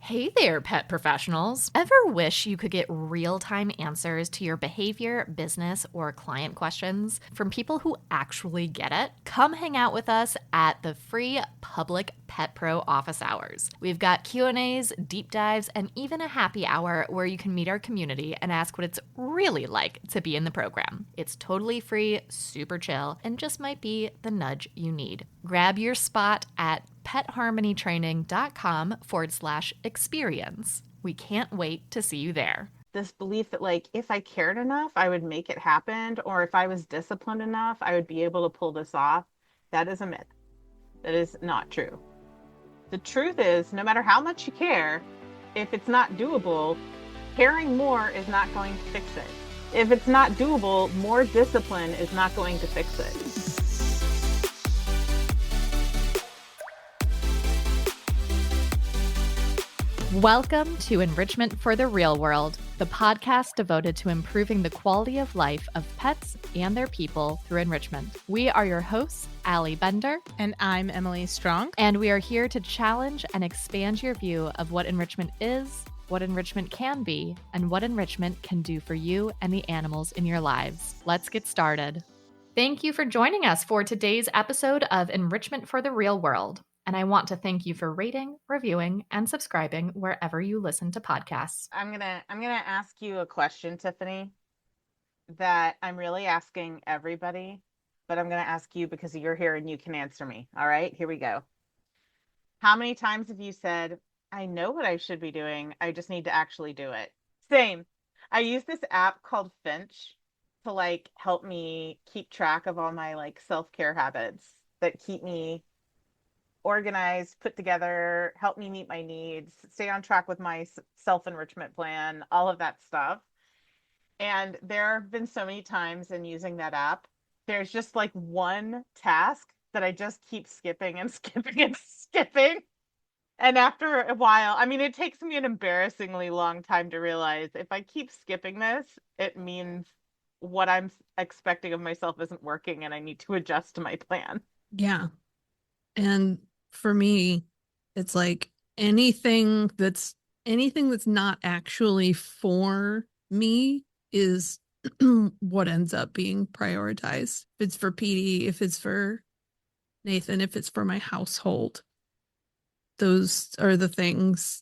Hey there, pet professionals. Ever wish you could get real-time answers to your behavior, business, or client questions from people who actually get it? Come hang out with us at the free public Pet Pro office hours. We've got Q&As, deep dives, and even a happy hour where you can meet our community and ask what it's really like to be in the program. It's totally free, super chill, and just might be the nudge you need. Grab your spot at petharmonytraining.com/experience. We can't wait to see you there. This belief that like if I cared enough, I would make it happen, or if I was disciplined enough, I would be able to pull this off. That is a myth. That is not true. The truth is, no matter how much you care, if it's not doable, caring more is not going to fix it. If it's not doable, more discipline is not going to fix it. Welcome to Enrichment for the Real World, the podcast devoted to improving the quality of life of pets and their people through enrichment. We are your hosts, Allie Bender. And I'm Emily Strong. And we are here to challenge and expand your view of what enrichment is, what enrichment can be, and what enrichment can do for you and the animals in your lives. Let's get started. Thank you for joining us for today's episode of Enrichment for the Real World. And I want to thank you for rating, reviewing, and subscribing wherever you listen to podcasts. I'm gonna ask you a question, Tiffany, that I'm really asking everybody, but I'm gonna ask you because you're here and you can answer me. All right, here we go. How many times have you said, I know what I should be doing, I just need to actually do it? Same. I use this app called Finch to like help me keep track of all my like self-care habits that keep me organized, put together, help me meet my needs, stay on track with my self-enrichment plan, all of that stuff. And there have been so many times in using that app, there's just like one task that I just keep skipping and skipping and skipping. And after a while, I mean, it takes me an embarrassingly long time to realize if I keep skipping this, it means what I'm expecting of myself isn't working and I need to adjust to my plan. Yeah. And for me, it's like anything that's not actually for me is what ends up being prioritized. If it's for Petey, if it's for Nathan, if it's for my household, those are the things,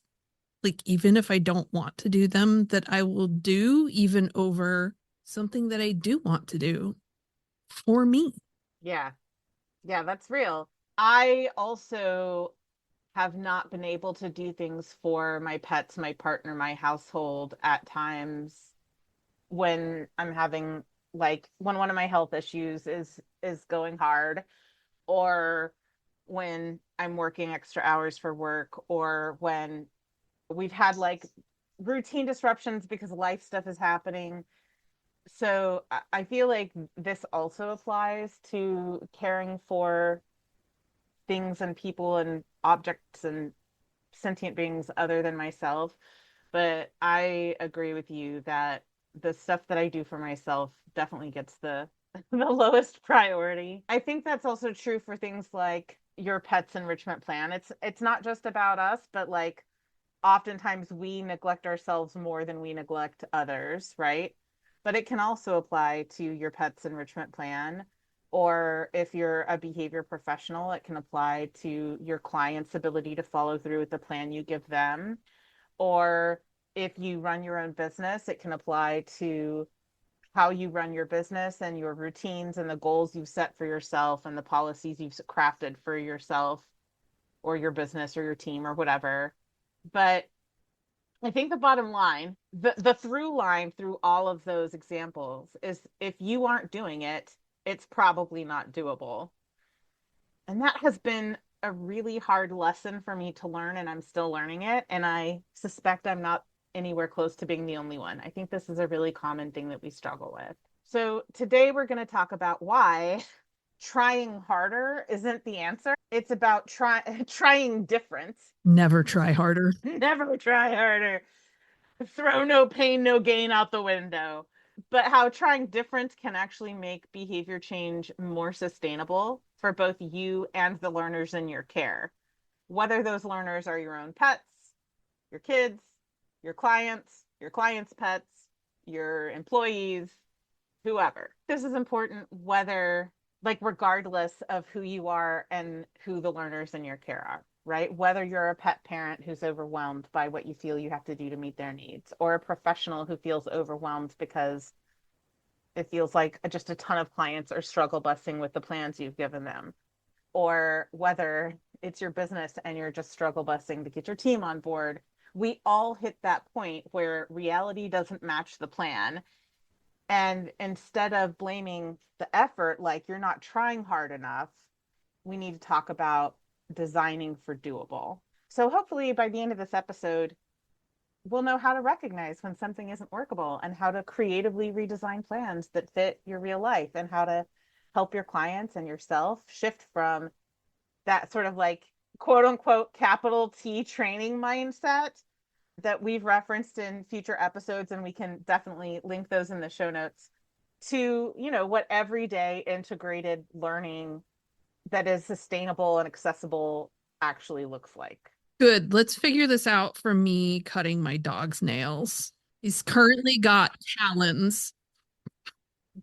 like, even if I don't want to do them, that I will do even over something that I do want to do for me. Yeah. Yeah, that's real. I also have not been able to do things for my pets, my partner, my household at times when I'm having like when one of my health issues is going hard, or when I'm working extra hours for work, or when we've had like routine disruptions because life stuff is happening. So I feel like this also applies to caring for things and people and objects and sentient beings other than myself. But I agree with you that the stuff that I do for myself definitely gets the the lowest priority. I think that's also true for things like your pet's enrichment plan. It's not just about us, but like oftentimes we neglect ourselves more than we neglect others, right? But it can also apply to your pet's enrichment plan. Or if you're a behavior professional, it can apply to your client's ability to follow through with the plan you give them. Or if you run your own business, it can apply to how you run your business and your routines and the goals you've set for yourself and the policies you've crafted for yourself or your business or your team or whatever. But I think the bottom line, the through line through all of those examples is if you aren't doing it, it's probably not doable. And that has been a really hard lesson for me to learn, and I'm still learning it. And I suspect I'm not anywhere close to being the only one. I think this is a really common thing that we struggle with. So today we're going to talk about why trying harder isn't the answer. It's about trying different. Never try harder. Never try harder. Throw no pain, no gain out the window. But how trying different can actually make behavior change more sustainable for both you and the learners in your care. Whether those learners are your own pets, your kids, your clients' pets, your employees, whoever. This is important whether, like, regardless of who you are and who the learners in your care are, right? Whether you're a pet parent who's overwhelmed by what you feel you have to do to meet their needs, or a professional who feels overwhelmed because it feels like just a ton of clients are struggle busing with the plans you've given them, or whether it's your business and you're just struggle busing to get your team on board. We all hit that point where reality doesn't match the plan. And instead of blaming the effort, like you're not trying hard enough, we need to talk about designing for doable. So hopefully by the end of this episode, we'll know how to recognize when something isn't workable and how to creatively redesign plans that fit your real life, and how to help your clients and yourself shift from that sort of like quote unquote capital T training mindset that we've referenced in future episodes, and we can definitely link those in the show notes, to, you know, what everyday integrated learning that is sustainable and accessible actually looks like. Good. Let's figure this out for me cutting my dog's nails. He's currently got talons.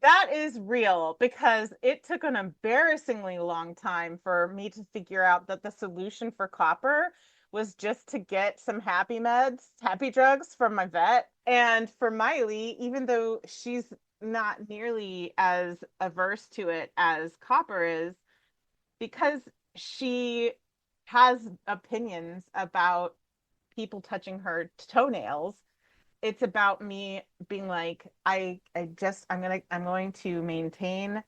That is real, because it took an embarrassingly long time for me to figure out that the solution for copper was just to get some happy meds, happy drugs from my vet. And for Miley, even though she's not nearly as averse to it as copper is, because she has opinions about people touching her toenails, it's about me being like, I'm going to maintain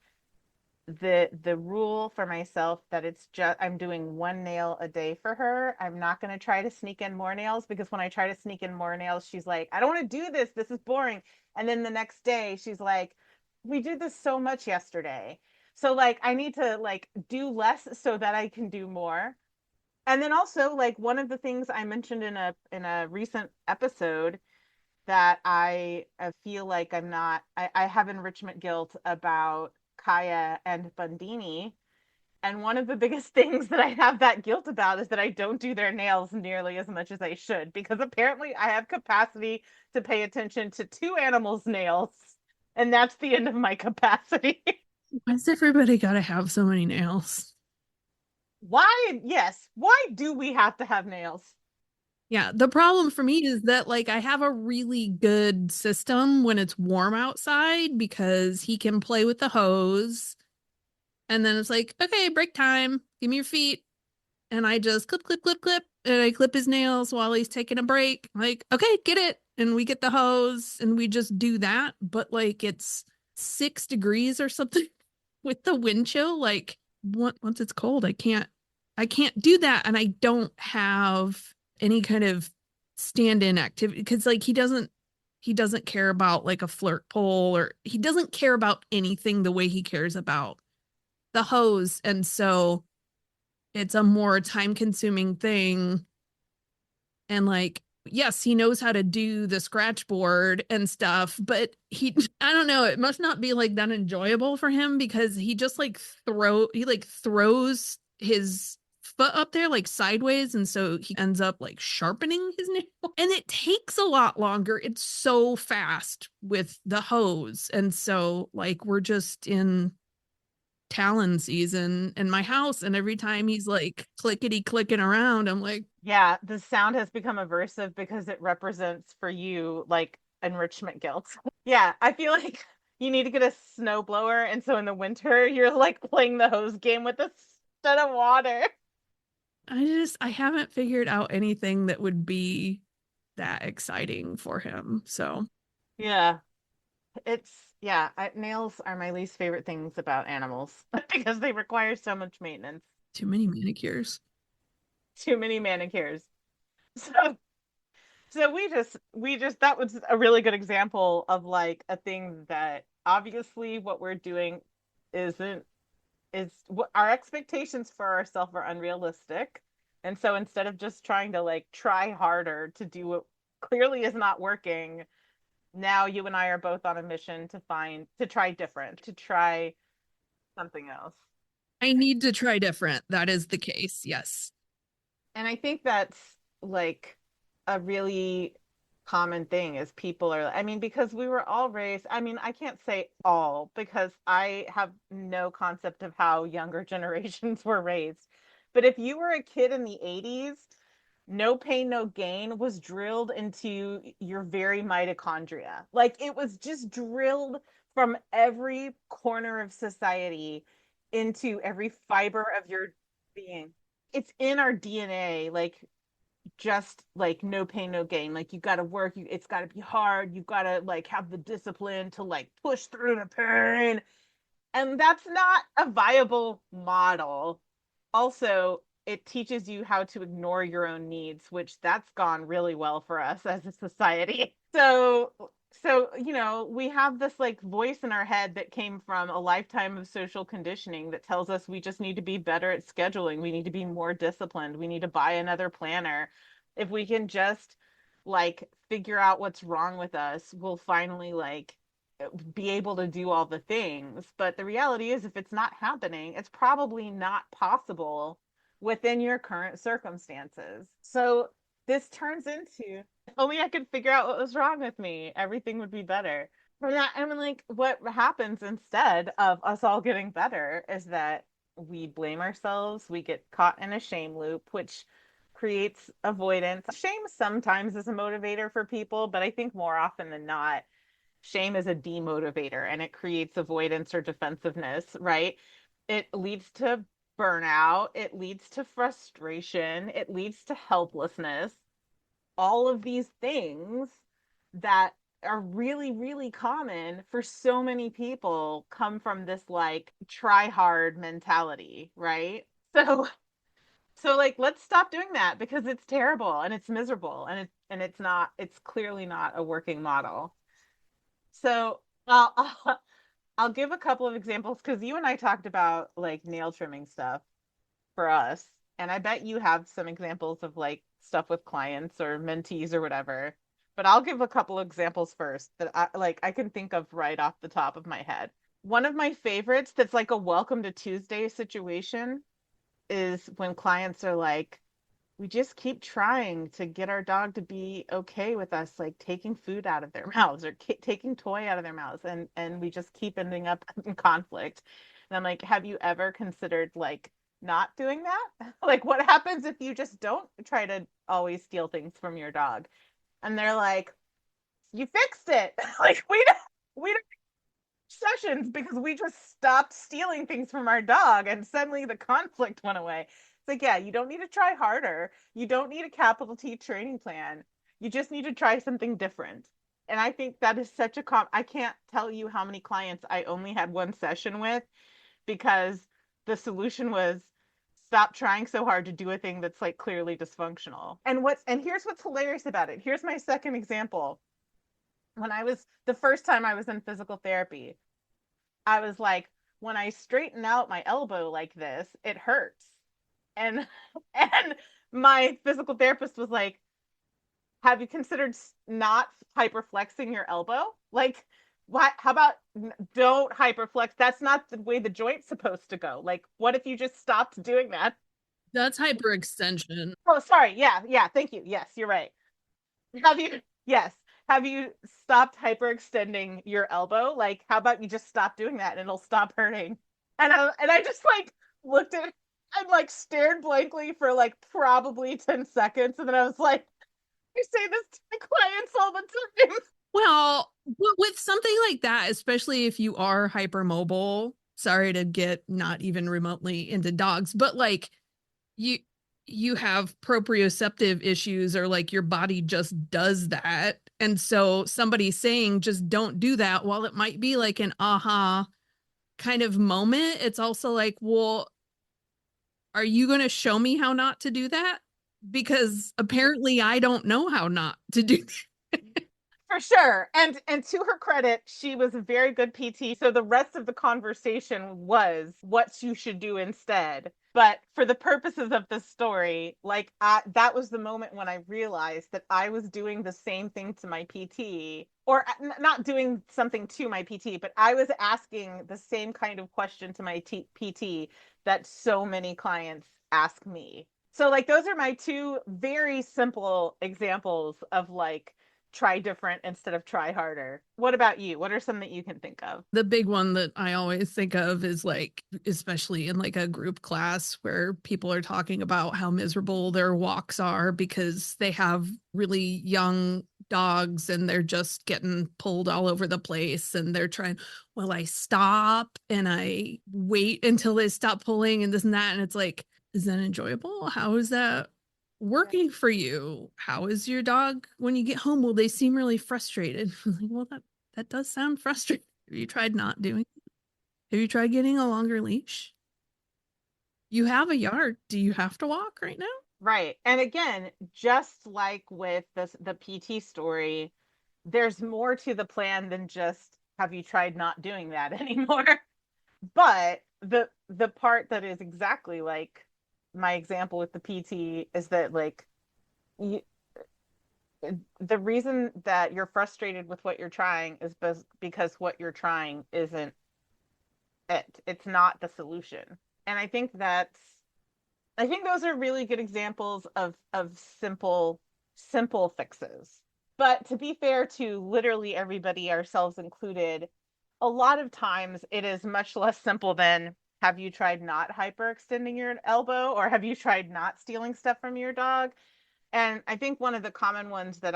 the rule for myself that it's just, I'm doing one nail a day for her. I'm not going to try to sneak in more nails, because when I try to sneak in more nails, she's like, I don't want to do this, this is boring. And then the next day she's like, we did this so much yesterday, so like I need to like do less so that I can do more. And then also, like, one of the things I mentioned in a recent episode, that I feel like I have enrichment guilt about Kaya and Bundini. And one of the biggest things that I have that guilt about is that I don't do their nails nearly as much as I should, because apparently I have capacity to pay attention to two animals' nails. And that's the end of my capacity. Why's everybody got to have so many nails? Why? Yes. Why do we have to have nails? Yeah, the problem for me is that like I have a really good system when it's warm outside because he can play with the hose, and then it's like, okay, break time. Give me your feet. And I just clip, clip, clip, clip, and I clip his nails while he's taking a break. Like, okay, get it. And we get the hose and we just do that. But like it's 6 degrees or something with the wind chill. Like once it's cold, I can't do that. And I don't have any kind of stand-in activity because like he doesn't care about like a flirt pole, or he doesn't care about anything the way he cares about the hose. And so it's a more time consuming thing. And like, yes, he knows how to do the scratch board and stuff, but I don't know, it must not be like that enjoyable for him because he just like throws his foot up there like sideways. And so he ends up like sharpening his nail. And it takes a lot longer. It's so fast with the hose. And so like we're just in Talon season in my house, and every time he's like clickety clicking around, I'm like, Yeah, the sound has become aversive because it represents for you like enrichment guilt. Yeah, I feel like you need to get a snowblower, and so in the winter you're like playing the hose game with a stud of water. I haven't figured out anything that would be that exciting for him. So Yeah, it's nails are my least favorite things about animals because they require so much maintenance. too many manicures. Too many manicures. So so we just that was a really good example of like a thing that obviously what we're doing isn't is what our expectations for ourselves are unrealistic. And so instead of just trying to like try harder to do what clearly is not working, now you and I are both on a mission to try different, to try something else. I need to try different. That is the case. Yes. And I think that's like a really common thing is people are, I mean, because we were all raised, I mean, I can't say all because I have no concept of how younger generations were raised. But if you were a kid in the 80s, no pain, no gain was drilled into your very mitochondria. Like it was just drilled from every corner of society into every fiber of your being. It's in our DNA. Like just like no pain no gain, like you got to work, it's got to be hard, you got to like have the discipline to like push through the pain, and that's not a viable model. Also, it teaches you how to ignore your own needs, which that's gone really well for us as a society. So we have this like voice in our head that came from a lifetime of social conditioning that tells us we just need to be better at scheduling, we need to be more disciplined, we need to buy another planner. If we can just like figure out what's wrong with us, we'll finally like be able to do all the things. But the reality is, if it's not happening, it's probably not possible within your current circumstances. So this turns into, if only I could figure out what was wrong with me, everything would be better. From that, I mean, like, what happens instead of us all getting better is that we blame ourselves, we get caught in a shame loop, which creates avoidance. Shame sometimes is a motivator for people, but I think more often than not, shame is a demotivator and it creates avoidance or defensiveness, right? It leads to burnout, it leads to frustration, it leads to helplessness. All of these things that are really, really common for so many people come from this like try hard mentality, right? So like let's stop doing that because it's terrible and it's miserable and it's clearly not a working model. So I'll give a couple of examples because you and I talked about like nail trimming stuff for us. And I bet you have some examples of like stuff with clients or mentees or whatever. But I'll give a couple of examples first that I can think of right off the top of my head. One of my favorites that's like a welcome to Tuesday situation is when clients are like, we just keep trying to get our dog to be okay with us like taking food out of their mouths or taking toy out of their mouths, and we just keep ending up in conflict. And I'm like, have you ever considered like not doing that? Like what happens if you just don't try to always steal things from your dog? And they're like, you fixed it. Like we don't sessions because we just stopped stealing things from our dog and suddenly the conflict went away. It's like, yeah, you don't need to try harder. You don't need a capital T training plan. You just need to try something different. And I think that is such a I can't tell you how many clients I only had one session with because the solution was stop trying so hard to do a thing that's like clearly dysfunctional. And here's what's hilarious about it. Here's my second example. When I was the first time I was in physical therapy, I was like, when I straighten out my elbow like this, it hurts. And and my physical therapist was like, have you considered not hyperflexing your elbow? Like, what? How about don't hyperflex? That's not the way the joint's supposed to go. Like, what if you just stopped doing that? That's hyperextension. Oh, sorry. Yeah, yeah. Thank you. Yes, you're right. Have you? Yes. Have you stopped hyperextending your elbow? Like, how about you just stop doing that and it'll stop hurting? And I just like looked at it and like stared blankly for like probably 10 seconds. And then I was like, I say this to my clients all the time. Well, with something like that, especially if you are hypermobile, sorry to get not even remotely into dogs, but like you have proprioceptive issues or like your body just does that. And so somebody saying just don't do that, while it might be like an aha kind of moment, it's also like, well, are you going to show me how not to do that? Because apparently I don't know how not to do that. For sure. And to her credit, she was a very good PT. So the rest of the conversation was what you should do instead. But for the purposes of the story, like that was the moment when I realized that I was doing the same thing to my PT, or not doing something to my PT, but I was asking the same kind of question to my PT that so many clients ask me. So like those are my two very simple examples of like try different instead of try harder. What about you? What are some that you can think of? The big one that I always think of is like, especially in like a group class where people are talking about how miserable their walks are because they have really young dogs and they're just getting pulled all over the place and they're trying, well, I stop and I wait until they stop pulling and this and that. And it's like, is that enjoyable? How is that working for you? How is your dog when you get home? Will they seem really frustrated? Well, that does sound frustrating. Have you tried not doing it? Have you tried getting a longer leash? You have a yard. Do you have to walk right now? Right. And again, just like with the PT story, there's more to the plan than just have you tried not doing that anymore? But the part that is exactly like my example with the PT is that like you, the reason that you're frustrated with what you're trying is because what you're trying isn't it. It's not the solution. And I think those are really good examples of simple fixes. But to be fair to literally everybody, ourselves included, a lot of times it is much less simple than have you tried not hyperextending your elbow or have you tried not stealing stuff from your dog? And I think one of the common ones that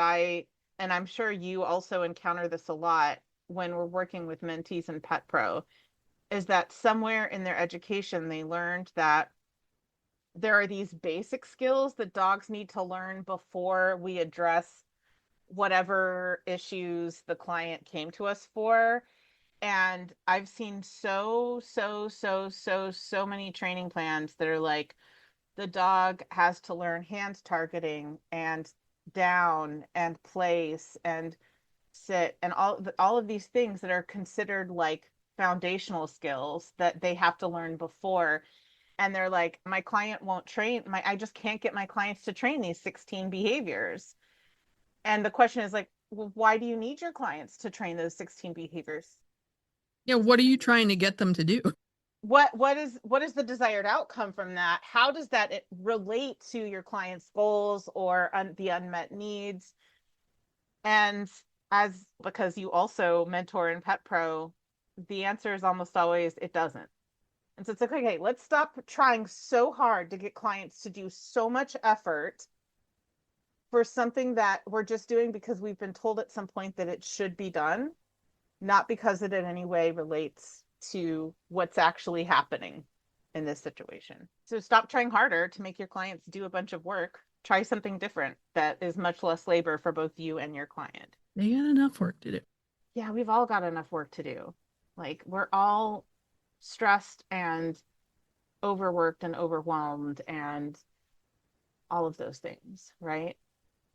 and I'm sure you also encounter this a lot when we're working with mentees in Pet Pro, is that somewhere in their education they learned that there are these basic skills that dogs need to learn before we address whatever issues the client came to us for. And I've seen so many training plans that are like, the dog has to learn hand targeting and down and place and sit and all of these things that are considered like foundational skills that they have to learn before. And they're like, my client won't train my I just can't get my clients to train these 16 behaviors. And the question is like, well, why do you need your clients to train those 16 behaviors? Yeah, what are you trying to get them to do? What is the desired outcome from that? How does that relate to your client's goals or the unmet needs? And as because you also mentor in Pet Pro, the answer is almost always it doesn't. And so it's like, okay, let's stop trying so hard to get clients to do so much effort for something that we're just doing because we've been told at some point that it should be done, not because it in any way relates to what's actually happening in this situation. So stop trying harder to make your clients do a bunch of work. Try something different that is much less labor for both you and your client. They got enough work to do. Yeah, we've all got enough work to do. Like we're all stressed and overworked and overwhelmed and all of those things, right?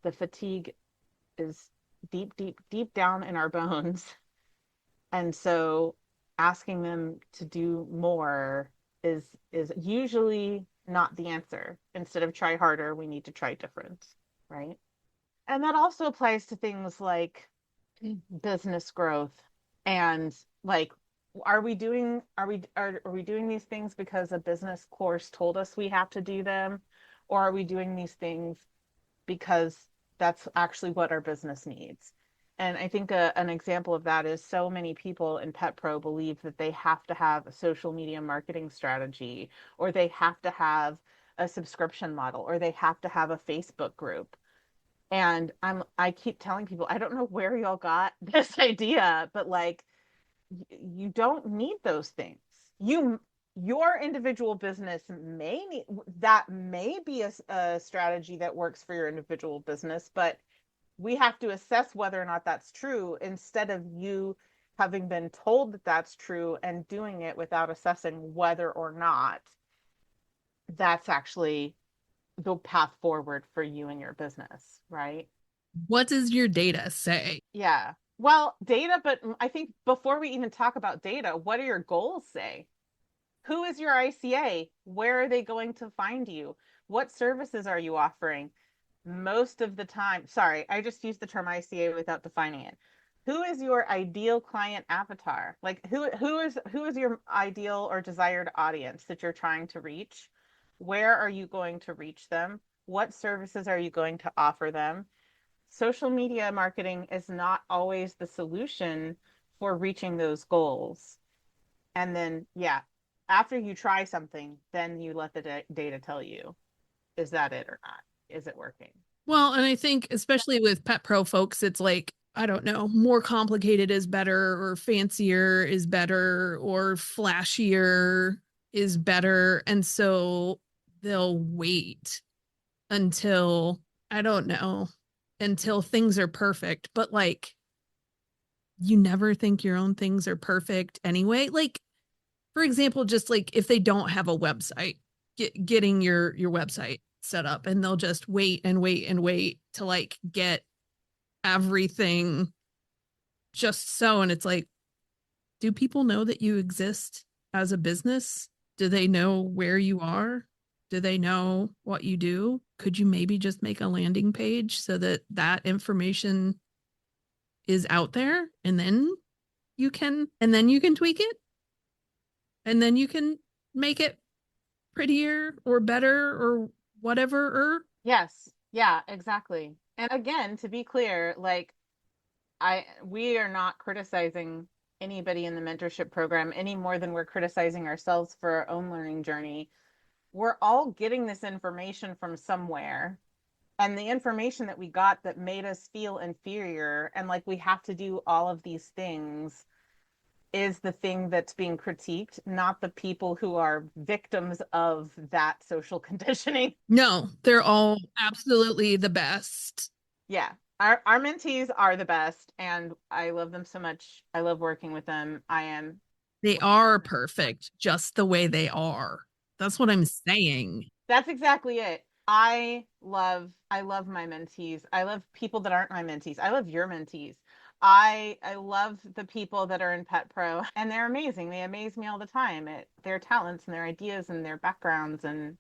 The fatigue is deep down in our bones. And so asking them to do more is usually not the answer. Instead of try harder, we need to try different, right? And that also applies to things like business growth and like are we doing these things because a business course told us we have to do them, or are we doing these things because that's actually what our business needs? And I think an example of that is so many people in Pet Pro believe that they have to have a social media marketing strategy, or they have to have a subscription model, or they have to have a Facebook group. And I keep telling people, I don't know where y'all got this idea, but like you don't need those things. Your individual business may need that may be a strategy that works for your individual business, but we have to assess whether or not that's true instead of you having been told that that's true and doing it without assessing whether or not that's actually the path forward for you and your business, right? What does your data say? Yeah. Well, data, but I think before we even talk about data, what do your goals say? Who is your ICA? Where are they going to find you? What services are you offering? Most of the time, sorry, I just used the term ICA without defining it. Who is your ideal client avatar? Like who is your ideal or desired audience that you're trying to reach? Where are you going to reach them? What services are you going to offer them? Social media marketing is not always the solution for reaching those goals. And then, yeah, after you try something, then you let the data tell you, is that it or not? Is it working? Well, and I think especially with pet pro folks, it's like, I don't know, more complicated is better, or fancier is better, or flashier is better. And so they'll wait until, I don't know, until things are perfect. But like, you never think your own things are perfect anyway. Like, for example, just like if they don't have a website, getting your website set up, and they'll just wait and wait and wait to like get everything just so. And it's like, do people know that you exist as a business? Do they know where you are? Do they know what you do? Could you maybe just make a landing page so that that information is out there, and then you can tweak it, and then you can make it prettier or better or whatever. Yes. Yeah, exactly. And again, to be clear, like we are not criticizing anybody in the mentorship program any more than we're criticizing ourselves for our own learning journey. We're all getting this information from somewhere. And the information that we got that made us feel inferior and like we have to do all of these things is the thing that's being critiqued, not the people who are victims of that social conditioning. No, they're all absolutely the best. Yeah. Our mentees are the best and I love them so much. I love working with them. They are perfect just the way they are. That's what I'm saying. That's exactly it. I love my mentees. I love people that aren't my mentees. I love your mentees. I love the people that are in Pet Pro and they're amazing. They amaze me all the time at their talents and their ideas and their backgrounds and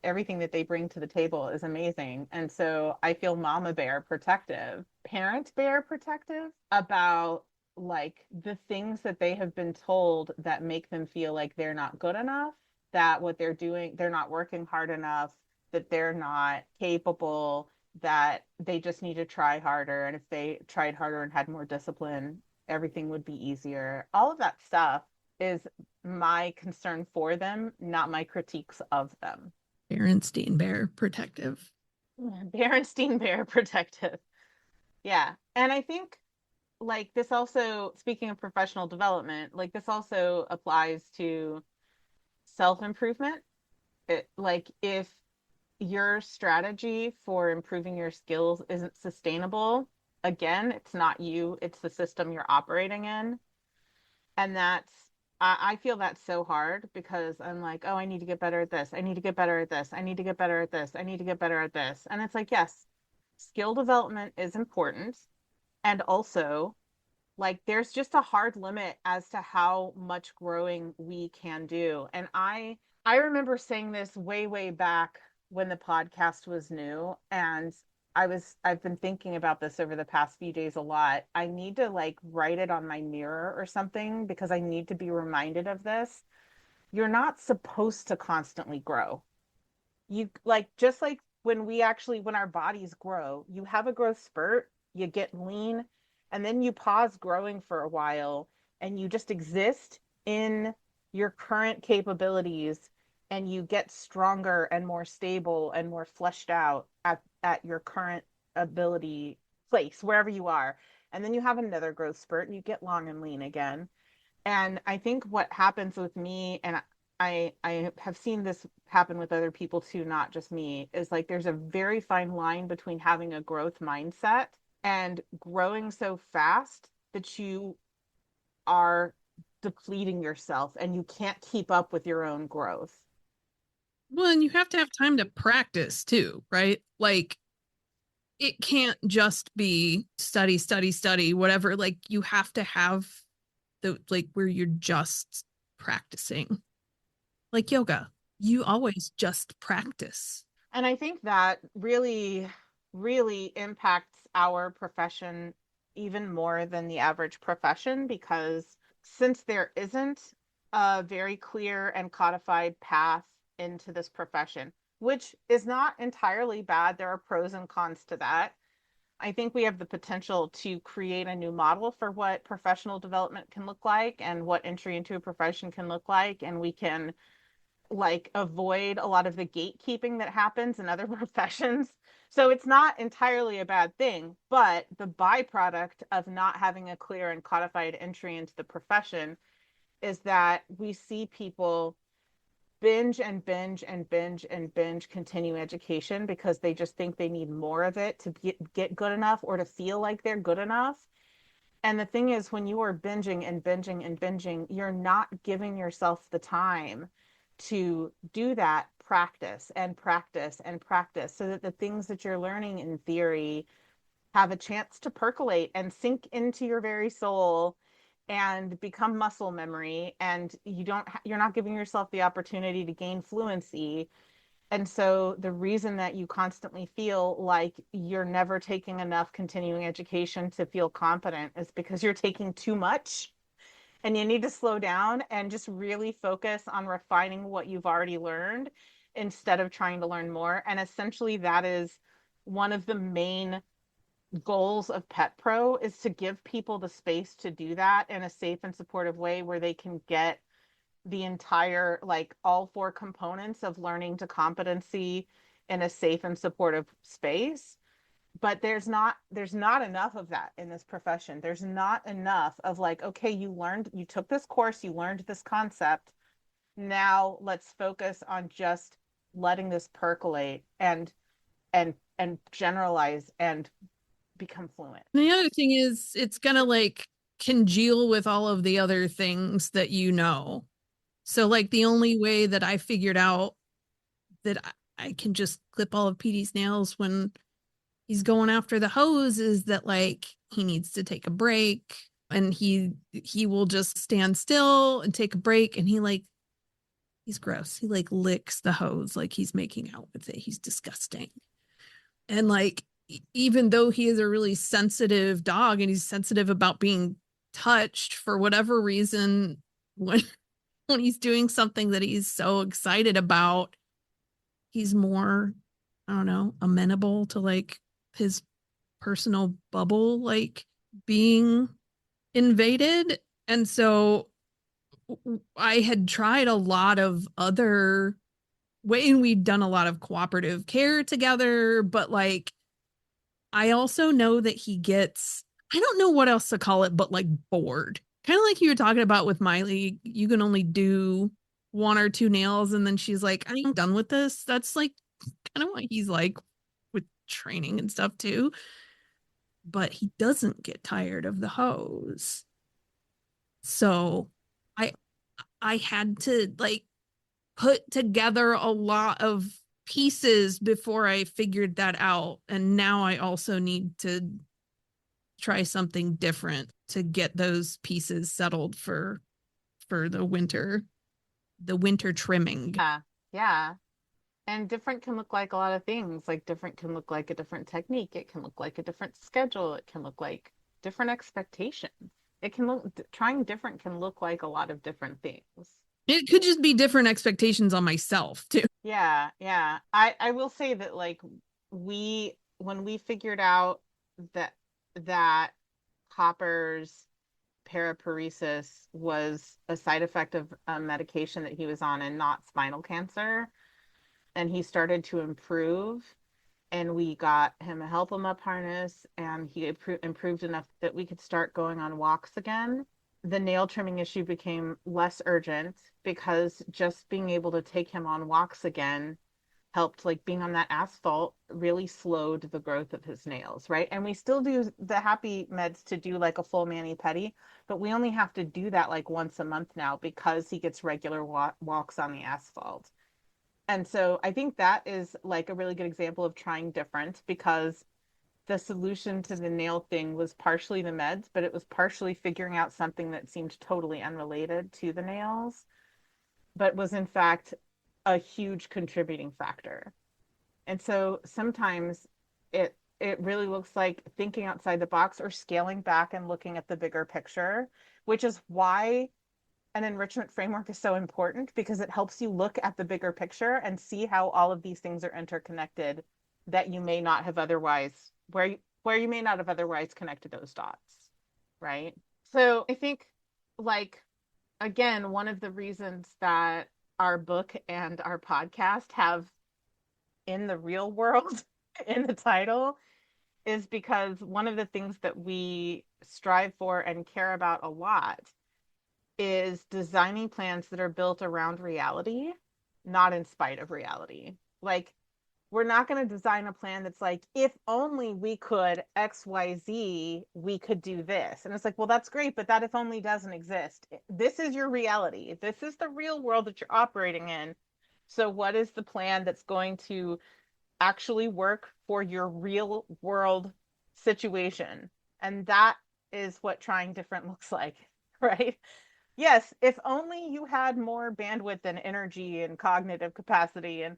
everything that they bring to the table is amazing. And so I feel mama bear protective, parent bear protective about like the things that they have been told that make them feel like they're not good enough, that what they're doing, they're not working hard enough, that they're not capable, that they just need to try harder. And if they tried harder and had more discipline, everything would be easier. All of that stuff is my concern for them, not my critiques of them. Berenstein Bear protective. Berenstein Bear protective. Yeah. And I think like this also, speaking of professional development, like this also applies to self-improvement. Like if your strategy for improving your skills isn't sustainable, again, it's not you, it's the system you're operating in. And I feel that's so hard because I'm like, oh, I need to get better at this. I need to get better at this. I need to get better at this. I need to get better at this. And it's like, yes, skill development is important. And also, like, there's just a hard limit as to how much growing we can do. And I remember saying this way, way back when the podcast was new. And I've been thinking about this over the past few days a lot. I need to like write it on my mirror or something because I need to be reminded of this. You're not supposed to constantly grow. You like, just like when our bodies grow, you have a growth spurt, you get lean, and then you pause growing for a while and you just exist in your current capabilities and you get stronger and more stable and more fleshed out at your current ability place, wherever you are. And then you have another growth spurt and you get long and lean again. And I think what happens with me, and I have seen this happen with other people too, not just me, is like there's a very fine line between having a growth mindset and growing so fast that you are depleting yourself and you can't keep up with your own growth. Well, and you have to have time to practice too, right? Like, it can't just be study, study, study, whatever. Like, you have to have the like where you're just practicing. Like yoga, you always just practice. And I think that really, really impacts our profession even more than the average profession because since there isn't a very clear and codified path into this profession, which is not entirely bad. There are pros and cons to that. I think we have the potential to create a new model for what professional development can look like and what entry into a profession can look like. And we can like avoid a lot of the gatekeeping that happens in other professions. So it's not entirely a bad thing, but the byproduct of not having a clear and codified entry into the profession is that we see people binge and binge and binge and binge continuing education because they just think they need more of it to get good enough or to feel like they're good enough. And the thing is, when you are binging and binging and binging, you're not giving yourself the time to do that practice and practice and practice so that the things that you're learning in theory have a chance to percolate and sink into your very soul and become muscle memory, and you're not giving yourself the opportunity to gain fluency. And so the reason that you constantly feel like you're never taking enough continuing education to feel confident is because you're taking too much, and you need to slow down and just really focus on refining what you've already learned instead of trying to learn more. And essentially that is one of the main goals of Pet Pro, is to give people the space to do that in a safe and supportive way where they can get the entire, like all four components of learning to competency in a safe and supportive space. But there's not enough of that in this profession. There's not enough of like, okay, you took this course, you learned this concept. Now let's focus on just letting this percolate and generalize and become fluent. The other thing is it's gonna like congeal with all of the other things that you know. So like the only way that I figured out that I can just clip all of Petey's nails when he's going after the hose is that like he needs to take a break, and he will just stand still and take a break, and he's gross. He like licks the hose like he's making out with it. He's disgusting. And like even though he is a really sensitive dog and he's sensitive about being touched, for whatever reason, when he's doing something that he's so excited about, he's more, I don't know, amenable to like his personal bubble like being invaded. And so I had tried a lot of other way, and we'd done a lot of cooperative care together, but like I also know that he gets, I don't know what else to call it, but like bored. Kind of like you were talking about with Miley, you can only do one or two nails and then she's like, I'm done with this. That's like kind of what he's like with training and stuff too. But he doesn't get tired of the hose. So I I had to like put together a lot of pieces before I figured that out. And now I also need to try something different to get those pieces settled for the winter trimming. Yeah. And different can look like a lot of things. Like different can look like a different technique. It can look like a different schedule. It can look like different expectations. It can look, trying different can look like a lot of different things. It could just be different expectations on myself too. Yeah, yeah. I will say that like when we figured out that Hopper's paraparesis was a side effect of a medication that he was on and not spinal cancer, and he started to improve, and we got him a help him up harness, and he improved enough that we could start going on walks again. The nail trimming issue became less urgent because just being able to take him on walks again helped. Like being on that asphalt really slowed the growth of his nails, right? And we still do the happy meds to do like a full mani pedi, but we only have to do that like once a month now because he gets regular walks on the asphalt. And so I think that is like a really good example of trying different, because the solution to the nail thing was partially the meds, but it was partially figuring out something that seemed totally unrelated to the nails, but was in fact a huge contributing factor. And so sometimes it really looks like thinking outside the box or scaling back and looking at the bigger picture, which is why an enrichment framework is so important because it helps you look at the bigger picture and see how all of these things are interconnected that you may not have otherwise, where you may not have otherwise connected those dots, right? So I think, like, again, one of the reasons that our book and our podcast have in the real world in the title is because one of the things that we strive for and care about a lot is designing plans that are built around reality, not in spite of reality. Like, we're not going to design a plan that's like, if only we could XYZ, we could do this. And it's like, well, that's great, but that if only doesn't exist. This is your reality. This is the real world that you're operating in. So, what is the plan that's going to actually work for your real world situation? And that is what trying different looks like, right? Yes, if only you had more bandwidth and energy and cognitive capacity and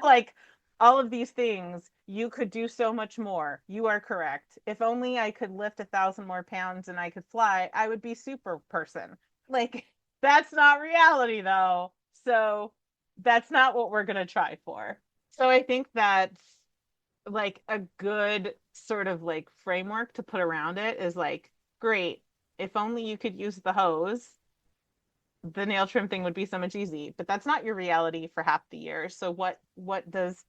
like all of these things, you could do so much more. You are correct. If only I could lift 1,000 more pounds and I could fly, I would be super person. Like, that's not reality though. So that's not what we're going to try for. So I think that's like a good sort of like framework to put around it is like, great. If only you could use the hose, the nail trim thing would be so much easy, but that's not your reality for half the year. So what does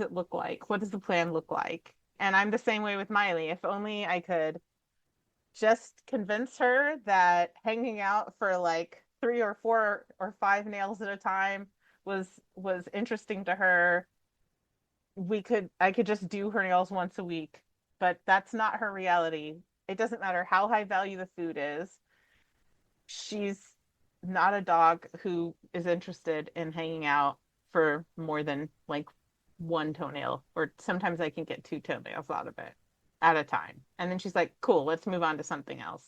it look like? What does the plan look like? And I'm the same way with Miley. If only I could just convince her that hanging out for like 3 or 4 or 5 nails at a time was interesting to her. I could just do her nails once a week, but that's not her reality. It doesn't matter how high value the food is. She's not a dog who is interested in hanging out for more than like one toenail, or sometimes I can get 2 toenails out of it at a time. And then she's like, cool, let's move on to something else.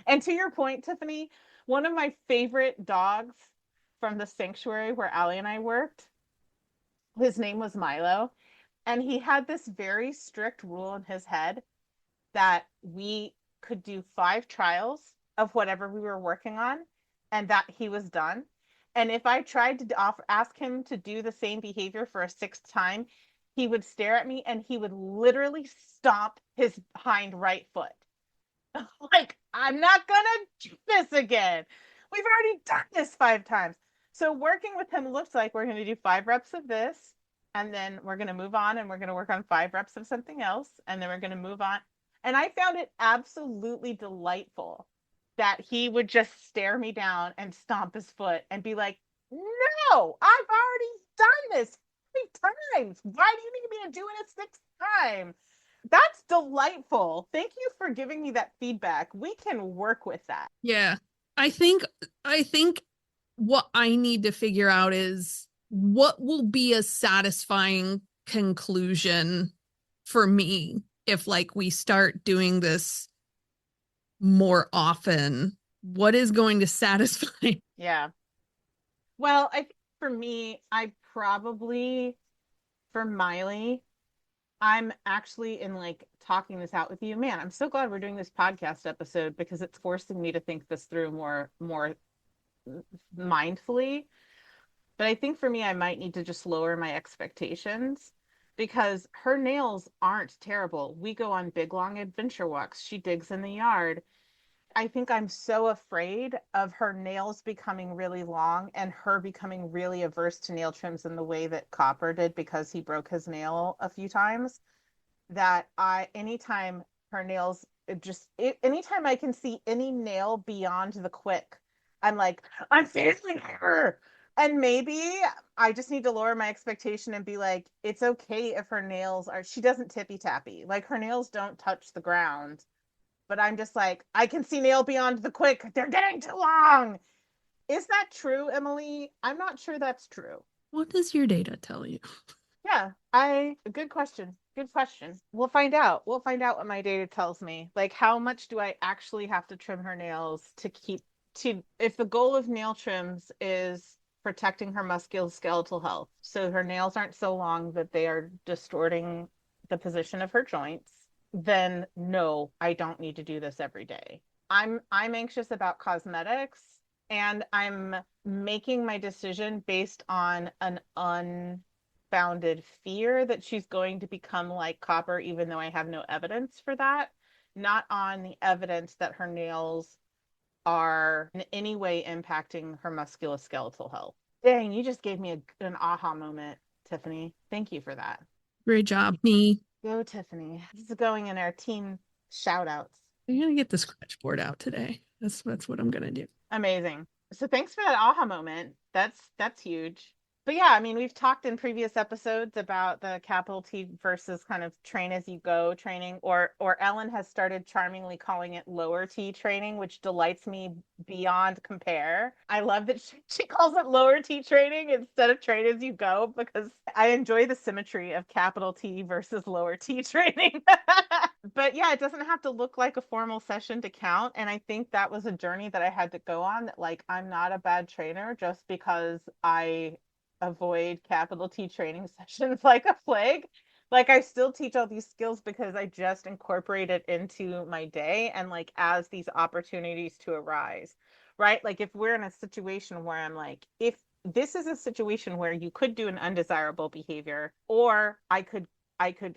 And to your point, Tiffany, one of my favorite dogs from the sanctuary where Allie and I worked, his name was Milo. And he had this very strict rule in his head that we could do 5 trials of whatever we were working on and that he was done. And if I tried to ask him to do the same behavior for a 6th time, he would stare at me and he would literally stomp his hind right foot. Like, I'm not going to do this again. We've already done this 5 times. So working with him looks like we're going to do 5 reps of this, and then we're going to move on and we're going to work on 5 reps of something else, and then we're going to move on. And I found it absolutely delightful that he would just stare me down and stomp his foot and be like, no, I've already done this 3 times. Why do you need me to do it a 6th time? That's delightful. Thank you for giving me that feedback. We can work with that. Yeah. I think what I need to figure out is what will be a satisfying conclusion for me if like we start doing this more often. What is going to satisfy? Yeah. Well, I think for me, for Miley, I'm actually in like talking this out with you. Man, I'm so glad we're doing this podcast episode because it's forcing me to think this through more mindfully. But I think for me, I might need to just lower my expectations because her nails aren't terrible. We go on big, long adventure walks. She digs in the yard. I think I'm so afraid of her nails becoming really long and her becoming really averse to nail trims in the way that Copper did because he broke his nail a few times, that anytime her nails, anytime I can see any nail beyond the quick, I'm like, I'm failing her. And maybe I just need to lower my expectation and be like, it's okay if her nails she doesn't tippy tappy. Like, her nails don't touch the ground. But I'm just like, I can see nail beyond the quick. They're getting too long. Is that true, Emily? I'm not sure that's true. What does your data tell you? Yeah, good question. Good question. We'll find out. We'll find out what my data tells me. Like, how much do I actually have to trim her nails if the goal of nail trims is protecting her musculoskeletal health, so her nails aren't so long that they are distorting the position of her joints, then no, I don't need to do this every day. I'm anxious about cosmetics And I'm making my decision based on an unfounded fear that she's going to become like copper, even though I have no evidence for that, not on the evidence that her nails are in any way impacting her musculoskeletal health. Dang, you just gave me an aha moment, Tiffany. Thank you for that. Great job, me. Go, Tiffany. This is going in our team shout outs. I'm gonna get the scratch board out today. That's what I'm gonna do. Amazing. So thanks for that aha moment. That's huge. But yeah, I mean, we've talked in previous episodes about the capital T versus kind of train as you go training, or Ellen has started charmingly calling it lower T training, which delights me beyond compare. I love that she calls it lower T training instead of train as you go, because I enjoy the symmetry of capital T versus lower T training. But yeah, it doesn't have to look like a formal session to count. And I think that was a journey that I had to go on, that like I'm not a bad trainer just because I avoid capital T training sessions like a plague. Like I still teach all these skills because I just incorporate it into my day, and like as these opportunities to arise, right? Like if we're in a situation where I'm like, if this is a situation where you could do an undesirable behavior, or I could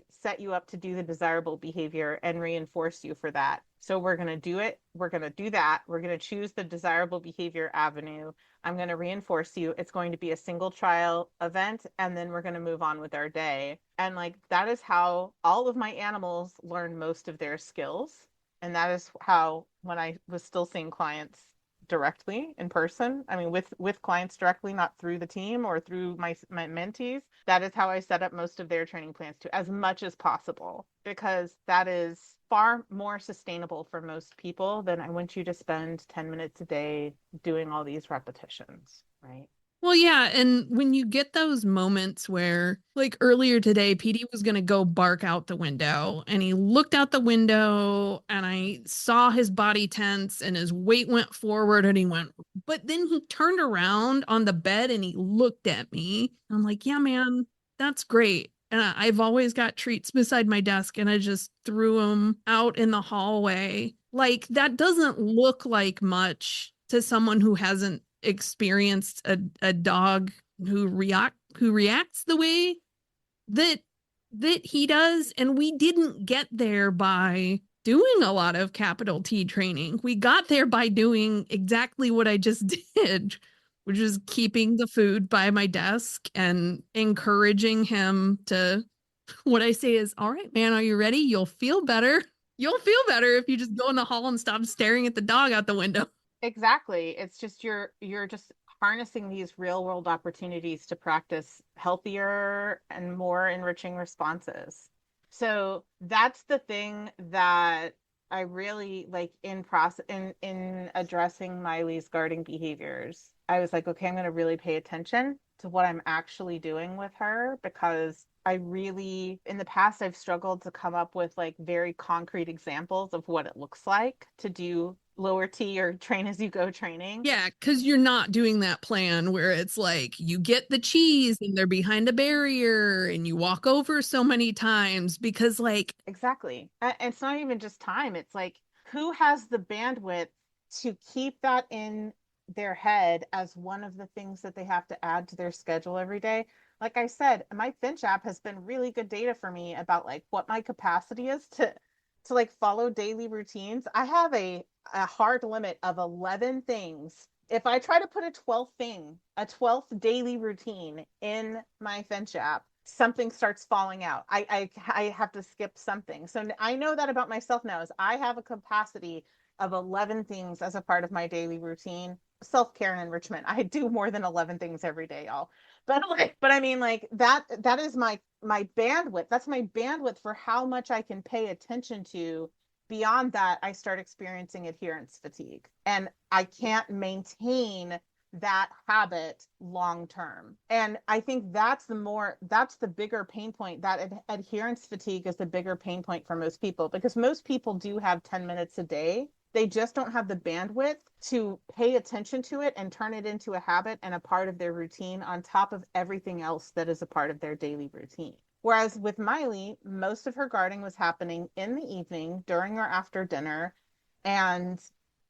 set you up to do the desirable behavior and reinforce you for that. So we're going to do it. We're going to do that. We're going to choose the desirable behavior avenue. I'm going to reinforce you. It's going to be a single trial event, and then we're going to move on with our day. And like that is how all of my animals learn most of their skills. And that is how, when I was still seeing clients directly in person, I mean with clients directly, not through the team or through my mentees, that is how I set up most of their training plans too, as much as possible, because that is far more sustainable for most people than I want you to spend 10 minutes a day doing all these repetitions, right? Well, yeah, and when you get those moments where, like earlier today, PD was going to go bark out the window, and he looked out the window, and I saw his body tense, and his weight went forward, and he went, but then he turned around on the bed and he looked at me. I'm like, yeah, man, that's great. And I've always got treats beside my desk, and I just threw them out in the hallway. Like, that doesn't look like much to someone who hasn't experienced a dog who reacts the way that he does. And we didn't get there by doing a lot of capital T training. We got there by doing exactly what I just did, which is keeping the food by my desk and encouraging him to, what I say is, all right, man, are you ready? You'll feel better. You'll feel better if you just go in the hall and stop staring at the dog out the window. Exactly. It's just you're just harnessing these real world opportunities to practice healthier and more enriching responses. So that's the thing that I really like in process in addressing Miley's guarding behaviors. I was like, okay, I'm going to really pay attention to what I'm actually doing with her, because I really, in the past, I've struggled to come up with like very concrete examples of what it looks like to do lower T or train as you go training. Yeah, because you're not doing that plan where it's like you get the cheese and they're behind a barrier and you walk over so many times, because like Exactly. And it's not even just time. It's like, who has the bandwidth to keep that in their head as one of the things that they have to add to their schedule every day? Like I said, my Finch app has been really good data for me about like what my capacity is to like follow daily routines. I have a hard limit of 11 things. If I try to put a 12th thing, a 12th daily routine in my Finch app, something starts falling out. I have to skip something. So I know that about myself now, is I have a capacity of 11 things as a part of my daily routine. Self-care and enrichment. I do more than 11 things every day, y'all. But I mean like that is my bandwidth. That's my bandwidth for how much I can pay attention to. Beyond that, I start experiencing adherence fatigue, and I can't maintain that habit long term. And I think that's the bigger pain point. That adherence fatigue is the bigger pain point for most people, because most people do have 10 minutes a day. They just don't have the bandwidth to pay attention to it and turn it into a habit and a part of their routine on top of everything else that is a part of their daily routine. Whereas with Miley, most of her guarding was happening in the evening, during or after dinner. And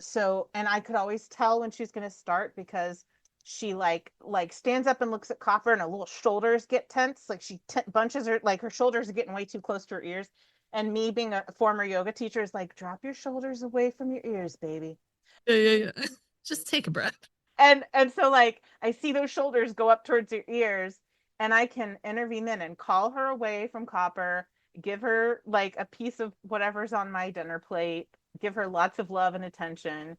So, and I could always tell when she's going to start because she like stands up and looks at Copper and her little shoulders get tense. Like she bunches her, like her shoulders are getting way too close to her ears. And me being a former yoga teacher is like, drop your shoulders away from your ears, baby. Yeah. Just take a breath. And so like I see those shoulders go up towards your ears, and I can intervene then and call her away from Copper, give her like a piece of whatever's on my dinner plate, give her lots of love and attention.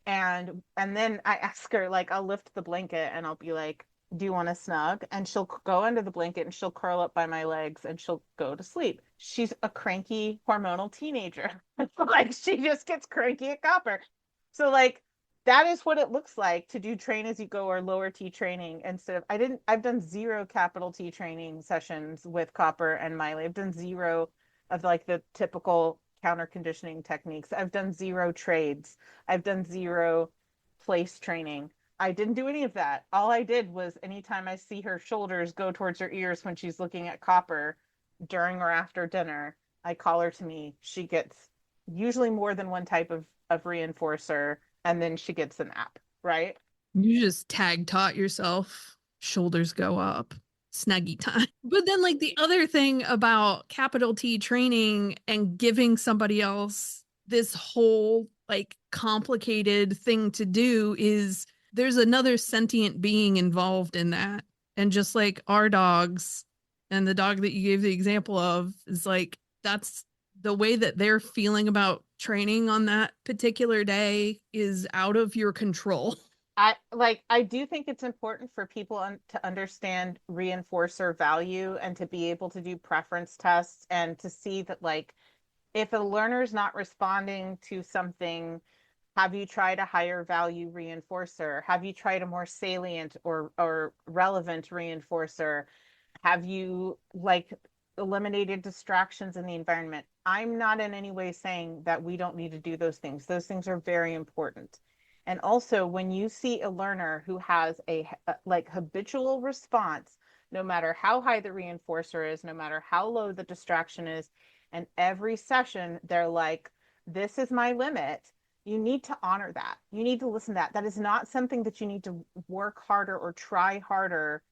And then I ask her, like, I'll lift the blanket and I'll be like, do you want to snug? And she'll go under the blanket and she'll curl up by my legs and she'll go to sleep. She's a cranky hormonal teenager. Like she just gets cranky at Copper. So like that is what it looks like to do train as you go or lower T training instead of I've done zero capital T training sessions with Copper and Miley. I've done zero of like the typical counter conditioning techniques. I've done zero trades. I've done zero place training. I didn't do any of that. All I did was anytime I see her shoulders go towards her ears when she's looking at Copper during or after dinner, I call her to me. She gets usually more than one type of reinforcer, and then she gets a nap, right? You just tag taught yourself, shoulders go up, snuggy time. But then, like, the other thing about capital T training and giving somebody else this whole, like, complicated thing to do is there's another sentient being involved in that. And just like our dogs and the dog that you gave the example of is like, that's the way that they're feeling about training on that particular day is out of your control. I do think it's important for people to understand reinforcer value and to be able to do preference tests and to see that like if a learner's not responding to something, have you tried a higher value reinforcer? Have you tried a more salient or relevant reinforcer? Have you like eliminated distractions in the environment? I'm not in any way saying that we don't need to do those things. Those things are very important. And also, when you see a learner who has a like habitual response, no matter how high the reinforcer is, no matter how low the distraction is, and every session they're like, this is my limit, you need to honor that. You need to listen to that. That is not something that you need to work harder or try harder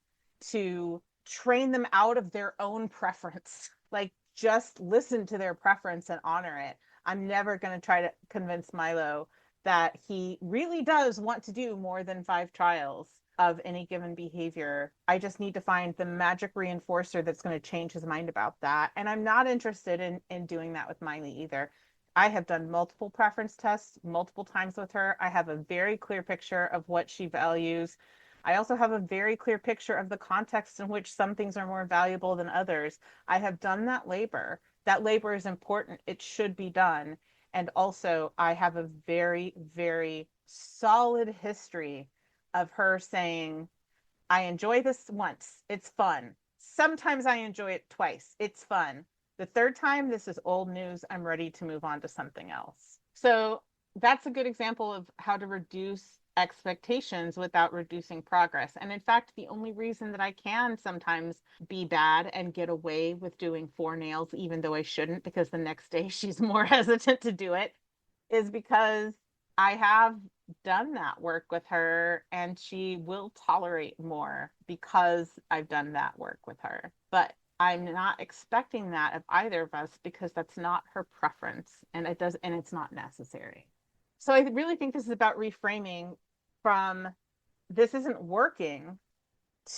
to train them out of their own preference. Like, just listen to their preference and honor it. I'm never going to try to convince Milo that he really does want to do more than 5 trials of any given behavior. I just need to find the magic reinforcer that's going to change his mind about that. And I'm not interested in doing that with Miley either. I have done multiple preference tests multiple times with her. I have a very clear picture of what she values. I also have a very clear picture of the context in which some things are more valuable than others. I have done that labor. That labor is important. It should be done. And also, I have a very, very solid history of her saying, I enjoy this once. It's fun. Sometimes I enjoy it twice. It's fun. The third time, this is old news. I'm ready to move on to something else. So that's a good example of how to reduce expectations without reducing progress. And in fact, the only reason that I can sometimes be bad and get away with doing 4 nails, even though I shouldn't, because the next day she's more hesitant to do it, is because I have done that work with her and she will tolerate more because I've done that work with her. But I'm not expecting that of either of us because that's not her preference and it's not necessary. So I really think this is about reframing from this isn't working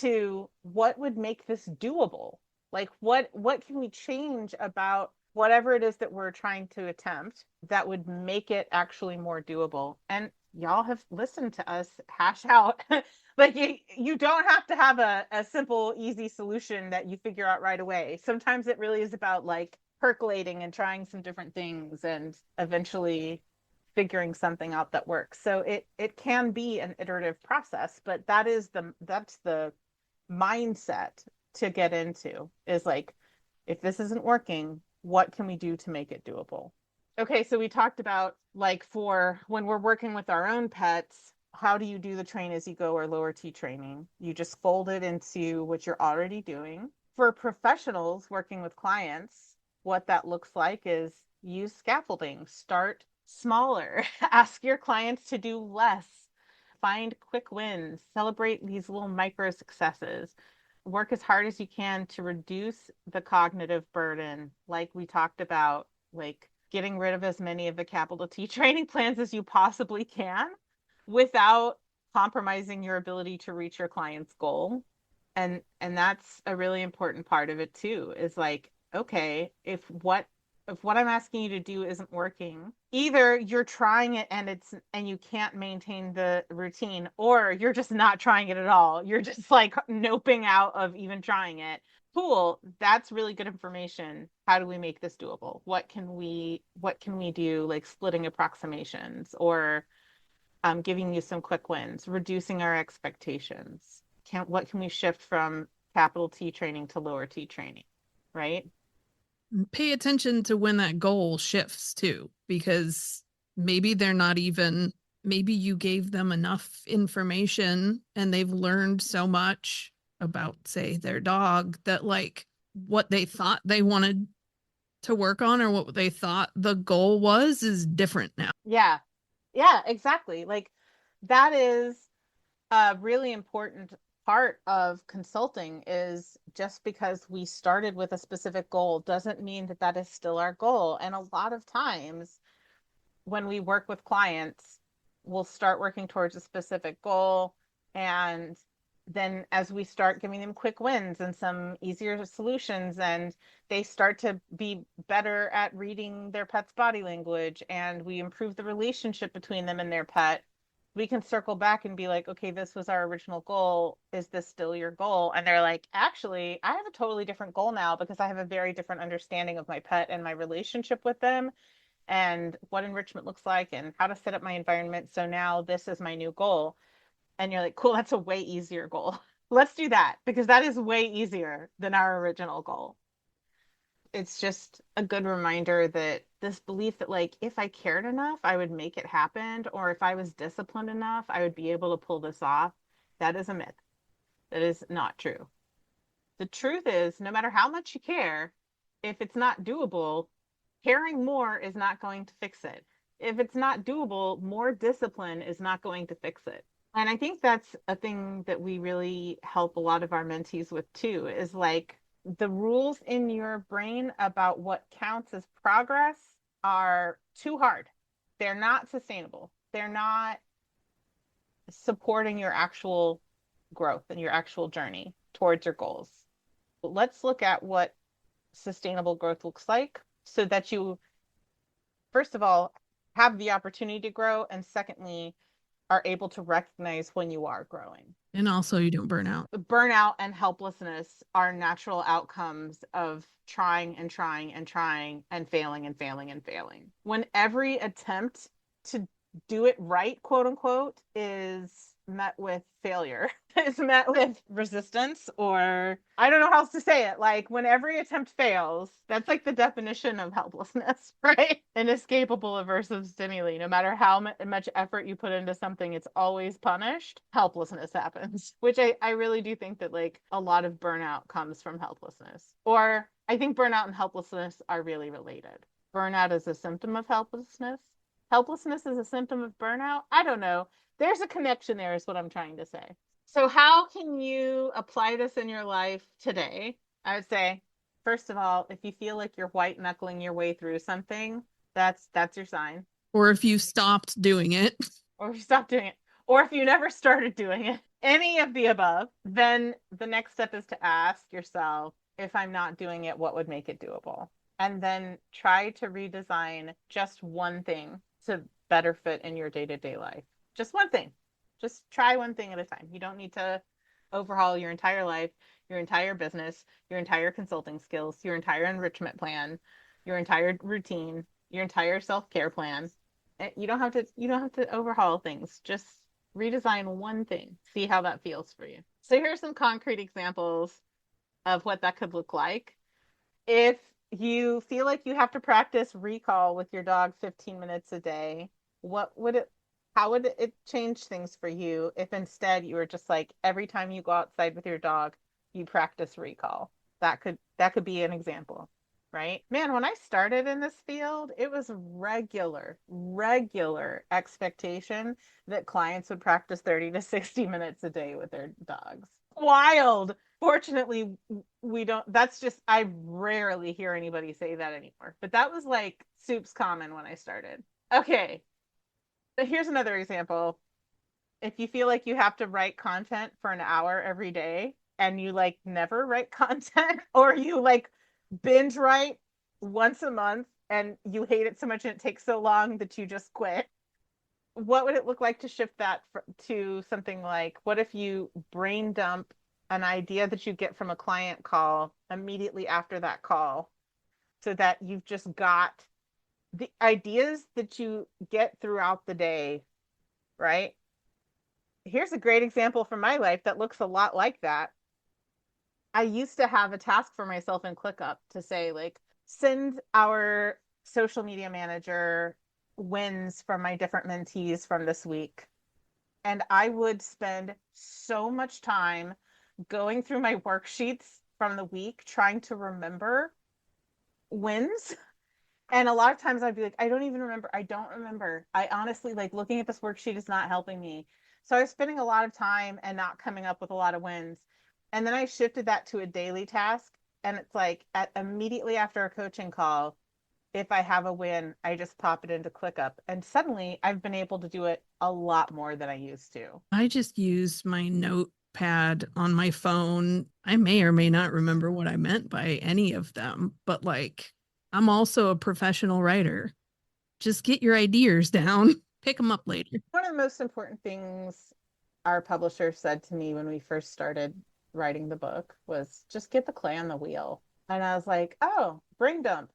to what would make this doable. Like what can we change about whatever it is that we're trying to attempt that would make it actually more doable. And y'all have listened to us hash out like you don't have to have a simple easy solution that you figure out right away. Sometimes it really is about like percolating and trying some different things and eventually figuring something out that works. So it can be an iterative process, but that's the mindset to get into, is like, if this isn't working, what can we do to make it doable? Okay, so we talked about like for when we're working with our own pets, how do you do the train as you go or lower T training? You just fold it into what you're already doing. For professionals working with clients, what that looks like is use scaffolding. Start smaller. Ask your clients to do less. Find quick wins. Celebrate these little micro successes. Work as hard as you can to reduce the cognitive burden, like we talked about, like getting rid of as many of the capital T training plans as you possibly can without compromising your ability to reach your client's goal. And that's a really important part of it too, is like, okay, if what I'm asking you to do isn't working, either you're trying it and you can't maintain the routine, or you're just not trying it at all. You're just like noping out of even trying it. Cool, that's really good information. How do we make this doable? What can we do, like splitting approximations, or giving you some quick wins, reducing our expectations. What can we shift from capital T training to lower T training, right? Pay attention to when that goal shifts too, because maybe they're not even, maybe you gave them enough information and they've learned so much about, say, their dog that like what they thought they wanted to work on or what they thought the goal was is different now. Yeah. Yeah, exactly. Like that is a really important part of consulting, is just because we started with a specific goal doesn't mean that that is still our goal. And a lot of times when we work with clients, we'll start working towards a specific goal. And then as we start giving them quick wins and some easier solutions, and they start to be better at reading their pet's body language, and we improve the relationship between them and their pet, we can circle back and be like, okay, this was our original goal. Is this still your goal? And they're like, actually, I have a totally different goal now because I have a very different understanding of my pet and my relationship with them and what enrichment looks like and how to set up my environment. So now this is my new goal. And you're like, cool, that's a way easier goal. Let's do that, because that is way easier than our original goal. It's just a good reminder that this belief that, like, if I cared enough, I would make it happen, or if I was disciplined enough, I would be able to pull this off. That is a myth. That is not true. The truth is, no matter how much you care, if it's not doable, caring more is not going to fix it. If it's not doable, more discipline is not going to fix it. And I think that's a thing that we really help a lot of our mentees with too, is like the rules in your brain about what counts as progress are too hard. They're not sustainable. They're not supporting your actual growth and your actual journey towards your goals. Let's look at what sustainable growth looks like, so that you, first of all, have the opportunity to grow, and secondly, are able to recognize when you are growing. And also you don't burn out. Burnout and helplessness are natural outcomes of trying and trying and trying and failing and failing and failing. When every attempt to do it right, quote unquote, is met with failure, is met with resistance, or I don't know how else to say it. Like when every attempt fails, that's like the definition of helplessness, right? Inescapable aversive stimuli. No matter how much effort you put into something, it's always punished. Helplessness happens, which I really do think that like a lot of burnout comes from helplessness. Or I think burnout and helplessness are really related. Burnout is a symptom of helplessness. Helplessness is a symptom of burnout. I don't know. There's a connection there, is what I'm trying to say. So how can you apply this in your life today? I would say, first of all, if you feel like you're white knuckling your way through something, that's your sign. Or if you stopped doing it. Or if you stopped doing it. Or if you never started doing it. Any of the above. Then the next step is to ask yourself, if I'm not doing it, what would make it doable? And then try to redesign just one thing to better fit in your day-to-day life. Just one thing. Just try one thing at a time. You don't need to overhaul your entire life, your entire business, your entire consulting skills, your entire enrichment plan, your entire routine, your entire self-care plan. You don't have to overhaul things. Just redesign one thing. See how that feels for you. So here's some concrete examples of what that could look like. If you feel like you have to practice recall with your dog 15 minutes a day, how would it change things for you if instead you were just like, every time you go outside with your dog, you practice recall? That could be an example. right? Man, when I started in this field, it was regular expectation that clients would practice 30 to 60 minutes a day with their dogs. Wild. Fortunately, we don't, that's just, I rarely hear anybody say that anymore. But that was like soup's common when I started. Okay. Here's another example. If you feel like you have to write content for an hour every day and you like never write content, or you like binge write once a month and you hate it so much and it takes so long that you just quit, what would it look like to shift that to something like, what if you brain dump an idea that you get from a client call immediately after that call, so that you've just got the ideas that you get throughout the day, right? Here's a great example from my life that looks a lot like that. I used to have a task for myself in ClickUp to say, like, send our social media manager wins from my different mentees from this week. And I would spend so much time going through my worksheets from the week trying to remember wins. And a lot of times I'd be like, I don't even remember. I don't remember. I honestly, like, looking at this worksheet is not helping me. So I was spending a lot of time and not coming up with a lot of wins. And then I shifted that to a daily task. And it's like immediately after a coaching call, if I have a win, I just pop it into ClickUp. And suddenly I've been able to do it a lot more than I used to. I just use my notepad on my phone. I may or may not remember what I meant by any of them, but like, I'm also a professional writer. Just get your ideas down, pick them up later. One of the most important things our publisher said to me when we first started writing the book was just get the clay on the wheel. And I was like, oh, brain dump.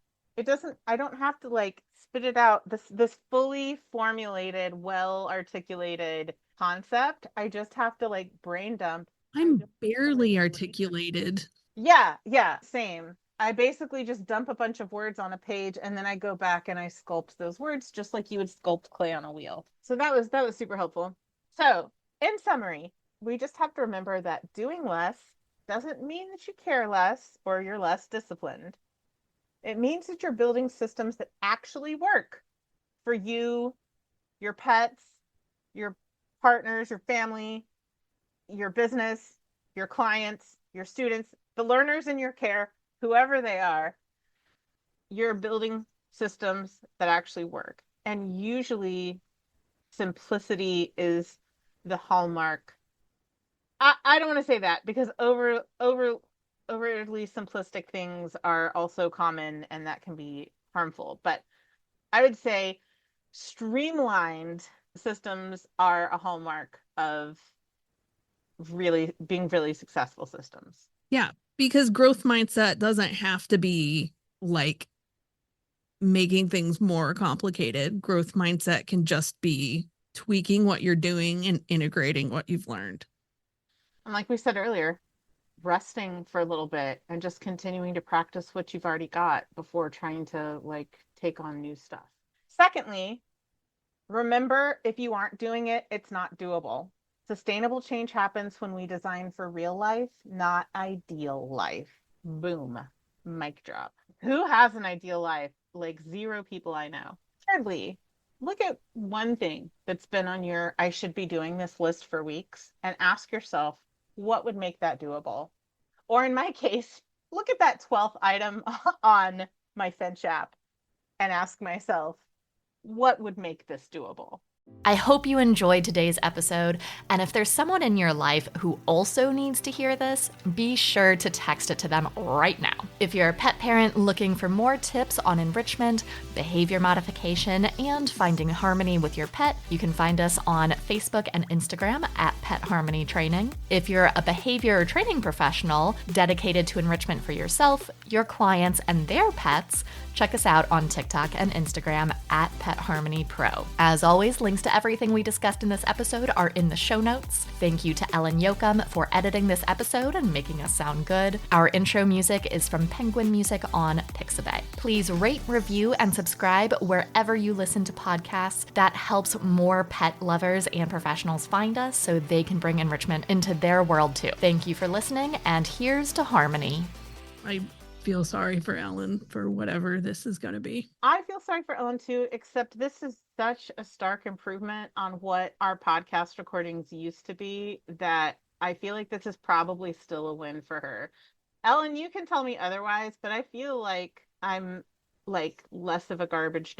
I don't have to like spit it out. This fully formulated, well articulated concept. I just have to like brain dump. I'm barely articulated. Yeah, same. I basically just dump a bunch of words on a page and then I go back and I sculpt those words just like you would sculpt clay on a wheel. So that was super helpful. So, in summary, we just have to remember that doing less doesn't mean that you care less or you're less disciplined. It means that you're building systems that actually work for you, your pets, your partners, your family, your business, your clients, your students, the learners in your care, whoever they are. You're building systems that actually work. And usually simplicity is the hallmark. I don't want to say that because overly simplistic things are also common and that can be harmful. But I would say streamlined systems are a hallmark of really being really successful systems. Yeah, because growth mindset doesn't have to be like making things more complicated. Growth mindset can just be tweaking what you're doing and integrating what you've learned. And like we said earlier, resting for a little bit and just continuing to practice what you've already got before trying to like take on new stuff. Secondly, remember, if you aren't doing it, it's not doable. Sustainable change happens when we design for real life, not ideal life. Boom. Mic drop. Who has an ideal life? Like 0 people I know. Thirdly, look at one thing that's been on your I should be doing this list for weeks and ask yourself, what would make that doable? Or in my case, look at that 12th item on my Finch app and ask myself, what would make this doable? I hope you enjoyed today's episode, and if there's someone in your life who also needs to hear this, be sure to text it to them right now. If you're a pet parent looking for more tips on enrichment, behavior modification, and finding harmony with your pet, you can find us on Facebook and Instagram at Pet Harmony Training. If you're a behavior training professional dedicated to enrichment for yourself, your clients, and their pets, check us out on TikTok and Instagram at Pet Harmony Pro. As always, links to everything we discussed in this episode are in the show notes. Thank you to Ellen Yoakum for editing this episode and making us sound good. Our intro music is from Penguin Music on Pixabay. Please rate, review, and subscribe wherever you listen to podcasts. That helps more pet lovers and professionals find us so they can bring enrichment into their world too. Thank you for listening, and here's to harmony. I feel sorry for Ellen for whatever this is going to be. I feel sorry for Ellen too, except this is such a stark improvement on what our podcast recordings used to be that I feel like this is probably still a win for her. Ellen, you can tell me otherwise, but I feel like I'm like less of a garbage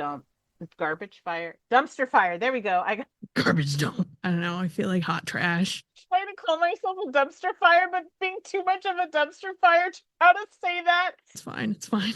fire, dumpster fire. There we go. I got Garbage dump. I don't know. I feel like hot trash. trying to call myself a dumpster fire, but being too much of a dumpster fire to how to say that. It's fine. It's fine.